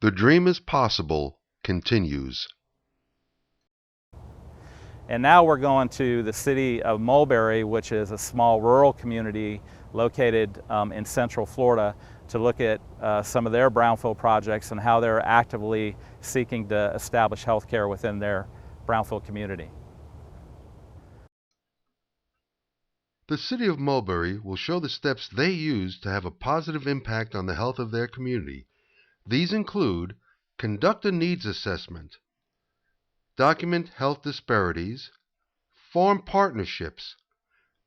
The Dream is Possible continues. And now we're going to the city of Mulberry, which is a small rural community located in Central Florida, to look at some of their brownfield projects and how they're actively seeking to establish healthcare within their brownfield community. The city of Mulberry will show the steps they use to have a positive impact on the health of their community. These include: conduct a needs assessment, document health disparities, form partnerships,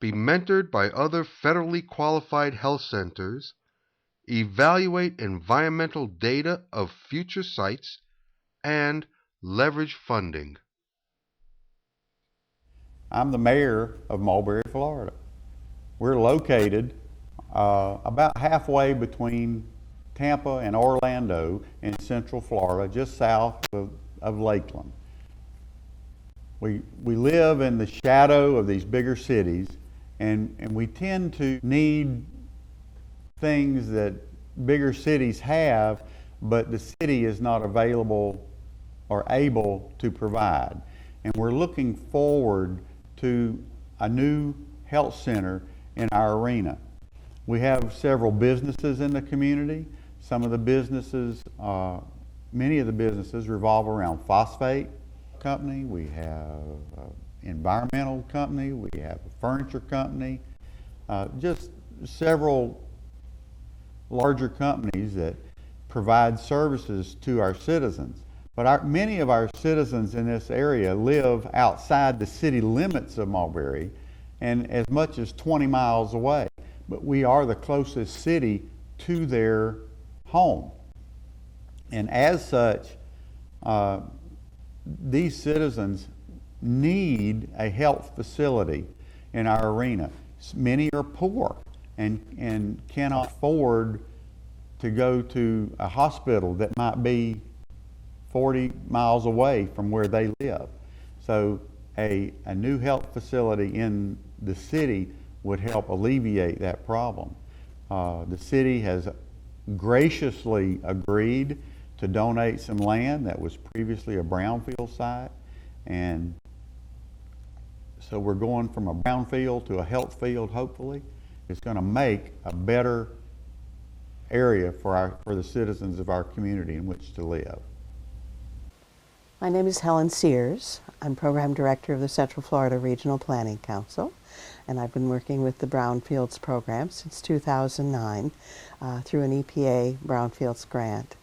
be mentored by other federally qualified health centers, evaluate environmental data of future sites, and leverage funding. I'm the mayor of Mulberry, Florida. We're located about halfway between Tampa and Orlando in Central Florida, just south of Lakeland. We live in the shadow of these bigger cities, and we tend to need things that bigger cities have, but the city is not available or able to provide. And we're looking forward to a new health center in our arena. We have several businesses in the community. Some of the businesses, many of the businesses revolve around phosphate company. We have an environmental company. We have a furniture company. Just several larger companies that provide services to our citizens. But many of our citizens in this area live outside the city limits of Mulberry and as much as 20 miles away. But we are the closest city to their home. And as such, these citizens need a health facility in our arena. Many are poor and cannot afford to go to a hospital that might be 40 miles away from where they live. So a new health facility in the city would help alleviate that problem. The city has graciously agreed to donate some land that was previously a brownfield site, and so we're going from a brownfield to a health field, hopefully. It's going to make a better area for the citizens of our community in which to live. My name is Helen Sears. I'm Program Director of the Central Florida Regional Planning Council, and I've been working with the Brownfields program since 2009 through an EPA Brownfields grant.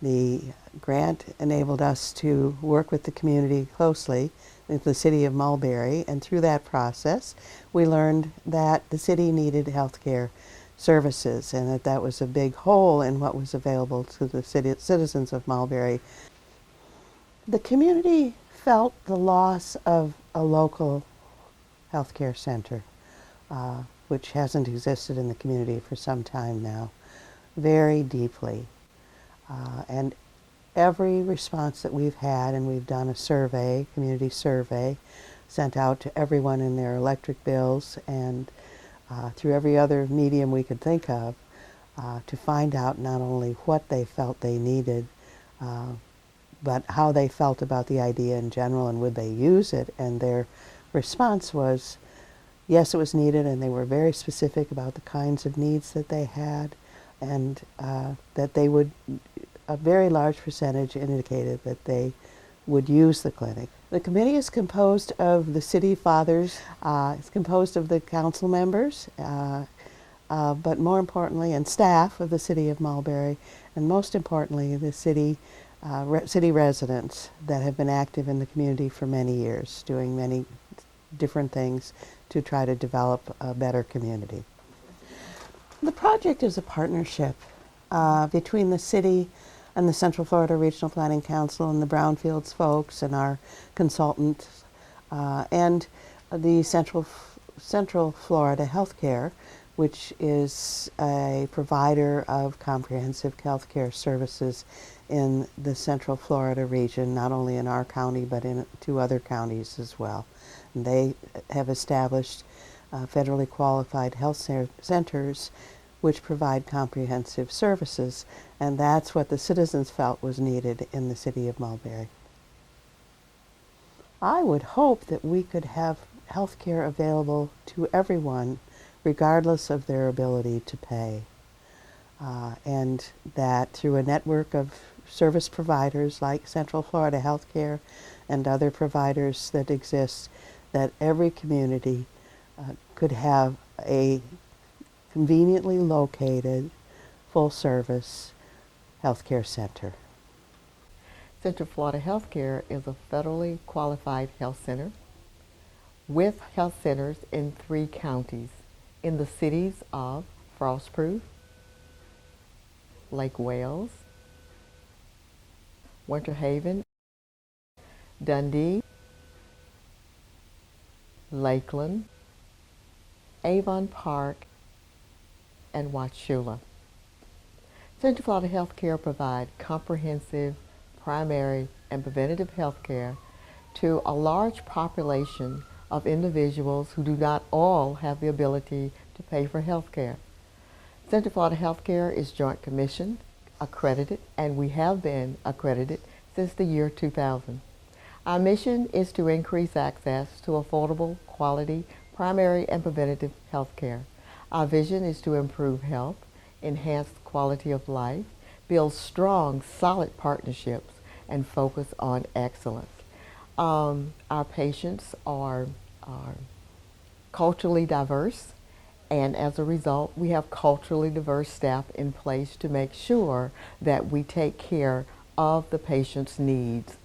The grant enabled us to work with the community closely with the city of Mulberry, and through that process we learned that the city needed health care services and that was a big hole in what was available to the citizens of Mulberry. The community felt the loss of a local healthcare center, which hasn't existed in the community for some time now, very deeply. And every response that we've had, and we've done a survey, community survey, sent out to everyone in their electric bills and through every other medium we could think of to find out not only what they felt they needed, but how they felt about the idea in general and would they use it. And their response was, yes, it was needed, and they were very specific about the kinds of needs that they had, and that they would, a very large percentage indicated that they would use the clinic. The committee is composed of the city fathers, it's composed of the council members, but more importantly, and staff of the city of Mulberry, and most importantly, the city residents that have been active in the community for many years, doing many different things to try to develop a better community. The project is a partnership between the city and the Central Florida Regional Planning Council and the Brownfields folks and our consultants and the Central Florida Healthcare, which is a provider of comprehensive healthcare services in the Central Florida region, not only in our county but in 2 other counties as well. And they have established federally qualified health centers which provide comprehensive services, and that's what the citizens felt was needed in the city of Mulberry. I would hope that we could have health care available to everyone regardless of their ability to pay. And that through a network of service providers like Central Florida Healthcare and other providers that exist, that every community could have a conveniently located, full-service healthcare center. Central Florida Healthcare is a federally qualified health center with health centers in 3 counties in the cities of Frostproof, Lake Wales, Winter Haven, Dundee, Lakeland, Avon Park, and Wauchula. Central Florida Healthcare provides comprehensive primary and preventative health care to a large population of individuals who do not all have the ability to pay for health care. Central Florida Healthcare is Joint Commission accredited, and we have been accredited since the year 2000. Our mission is to increase access to affordable, quality, primary and preventative health care. Our vision is to improve health, enhance quality of life, build strong, solid partnerships, and focus on excellence. Our patients are culturally diverse, and as a result, we have culturally diverse staff in place to make sure that we take care of the patient's needs.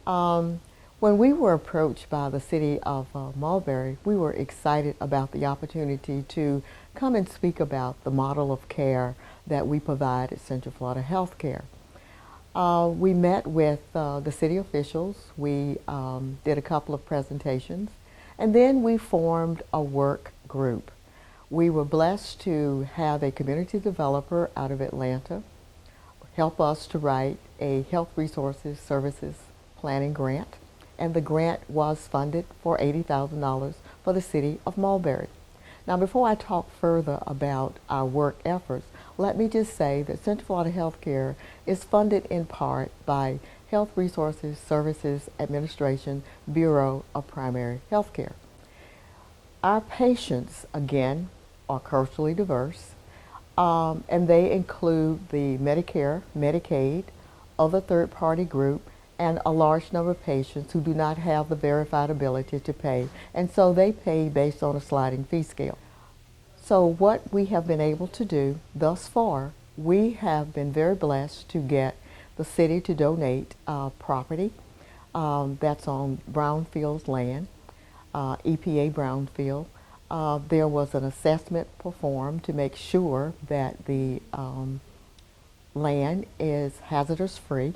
When we were approached by the city of Mulberry, we were excited about the opportunity to come and speak about the model of care that we provide at Central Florida Healthcare. We met with the city officials, we did a couple of presentations, and then we formed a work group. We were blessed to have a community developer out of Atlanta help us to write a health resources services planning grant, and the grant was funded for $80,000 for the city of Mulberry. Now, before I talk further about our work efforts, let me just say that Central Florida Healthcare is funded in part by Health Resources Services Administration Bureau of Primary Health Care. Our patients, again, are culturally diverse, and they include the Medicare, Medicaid, other third-party group, and a large number of patients who do not have the verified ability to pay, and so they pay based on a sliding fee scale. So what we have been able to do thus far, we have been very blessed to get the city to donate property that's on Brownfields land, EPA Brownfield. There was an assessment performed to make sure that the land is hazardous free.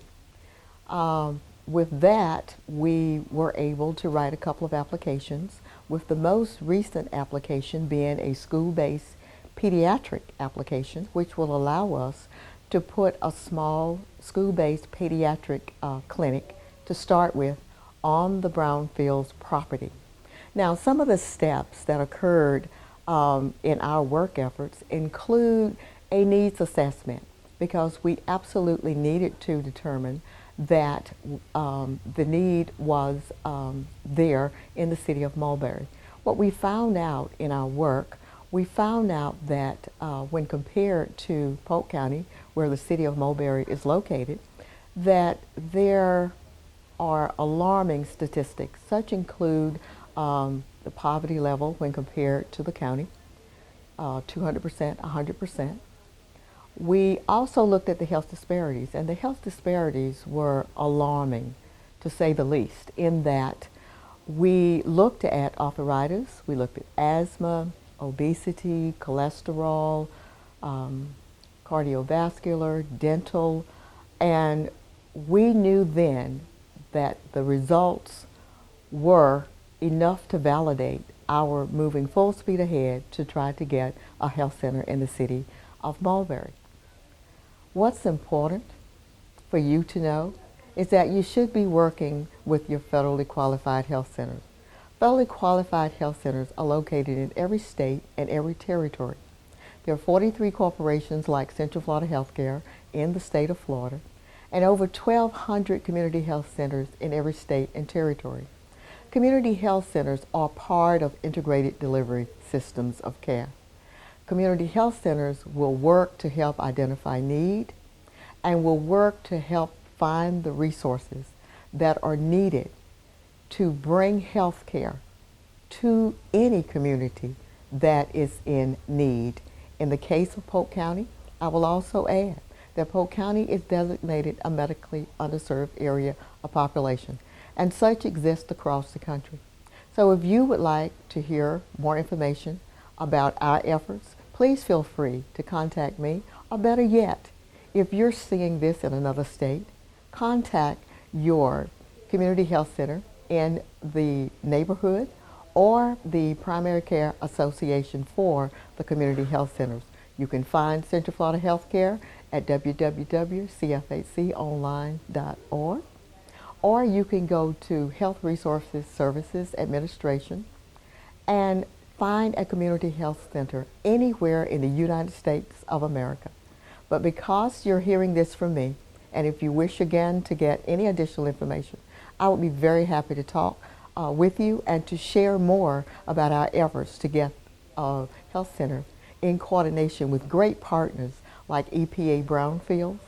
With that, we were able to write a couple of applications, with the most recent application being a school-based pediatric application, which will allow us to put a small school-based pediatric clinic to start with on the Brownfields property. Now, some of the steps that occurred in our work efforts include a needs assessment, because we absolutely needed to determine that the need was there in the city of Mulberry. What we found out in our work, we found out that when compared to Polk County, where the city of Mulberry is located, that there are alarming statistics. Such include the poverty level when compared to the county, 200%, 100%. We also looked at the health disparities, and the health disparities were alarming, to say the least, in that we looked at arthritis, we looked at asthma, obesity, cholesterol, cardiovascular, dental, and we knew then that the results were enough to validate our moving full speed ahead to try to get a health center in the city of Mulberry. What's important for you to know is that you should be working with your federally qualified health centers. Federally qualified health centers are located in every state and every territory. There are 43 corporations like Central Florida Healthcare in the state of Florida, and over 1,200 community health centers in every state and territory. Community health centers are part of integrated delivery systems of care. Community health centers will work to help identify need and will work to help find the resources that are needed to bring health care to any community that is in need. In the case of Polk County, I will also add that Polk County is designated a medically underserved area of population, and such exists across the country. So if you would like to hear more information about our efforts, please feel free to contact me, or better yet, if you're seeing this in another state, contact your community health center in the neighborhood or the primary care association for the community health centers. You can find Central Florida Healthcare at www.cfhconline.org, or you can go to Health Resources Services Administration and find a community health center anywhere in the United States of America. But because you're hearing this from me, and if you wish again to get any additional information, I would be very happy to talk with you and to share more about our efforts to get a health center in coordination with great partners like EPA Brownfields,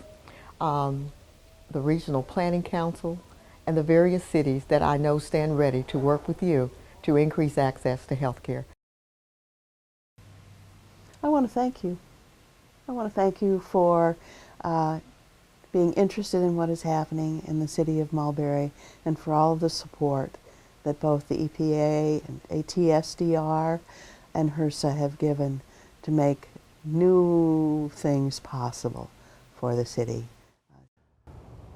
the Regional Planning Council, and the various cities that I know stand ready to work with you to increase access to health care. I want to thank you. I want to thank you for being interested in what is happening in the city of Mulberry and for all of the support that both the EPA and ATSDR and HRSA have given to make new things possible for the city.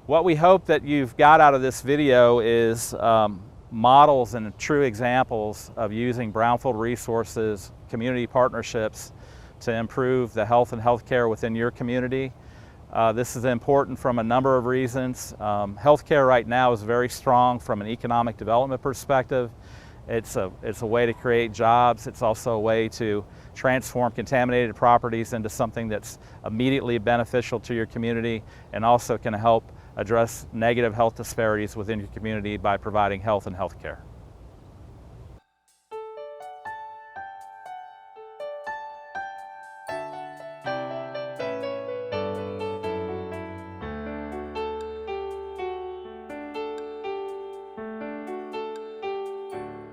What we hope that you've got out of this video is models and true examples of using brownfield resources, community partnerships to improve the health and healthcare within your community. This is important from a number of reasons. Healthcare right now is very strong from an economic development perspective. It's a way to create jobs. It's also a way to transform contaminated properties into something that's immediately beneficial to your community, and also can help address negative health disparities within your community by providing health and healthcare.